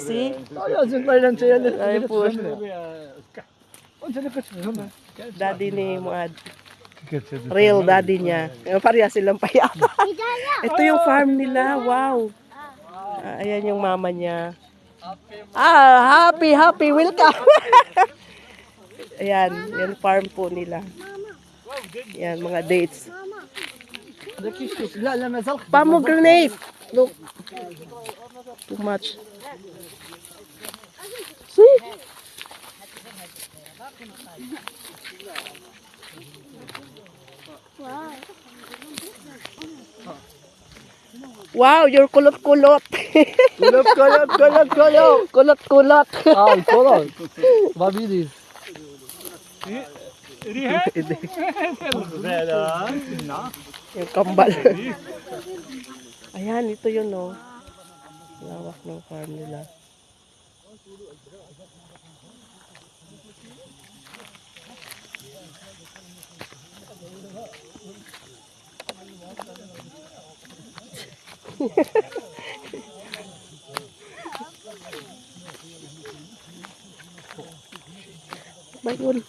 See? Ay po. Daddy ni Muad. Real daddy niya. Pareha silang payapa. Ito yung farm nila. Wow. Ayan yung mama niya. Happy welcome. Ayan, yan farm po nila. Yan, mga dates. Pomegranate. Look. Too much. See? Wow, you're kulot-kulot. Kulot-kulot. Kolot. Vad blir det? Yung kambal. Ayan, ito yun, no. Lawak ng farm nila. Bayon.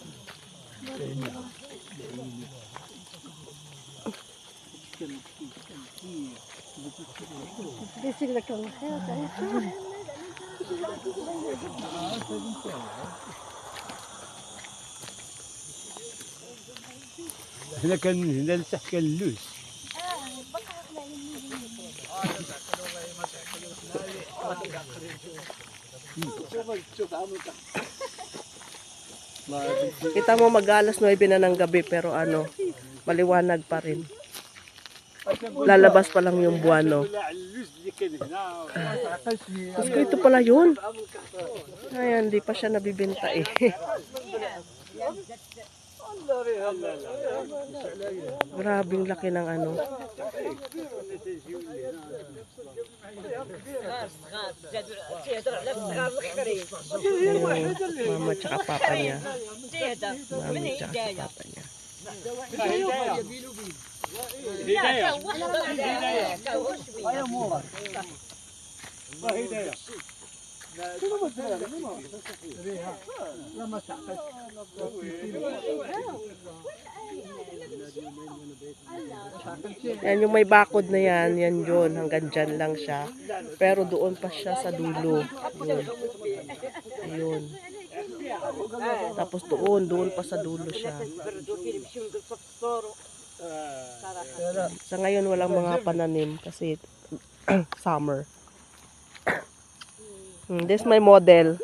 هنا كان هنا تحت كان اللوز. Kita mo mag-alas 9 na ng gabi pero ano, maliwanag pa rin. Lalabas pa lang yung buwan, no. Gusto ito pala yun. Ayan, di pa siya nabibenta eh. Grabing laki ng ano. Mama tsaka papa niya. Mama tsaka si papa niya. Yan yung may bakod na yan, yan yun, hanggang dyan lang siya. Pero doon pa siya sa dulo. Yun. Ayun. Tapos doon pa sa dulo siya. Sa ngayon walang mga pananim kasi summer. This is my model.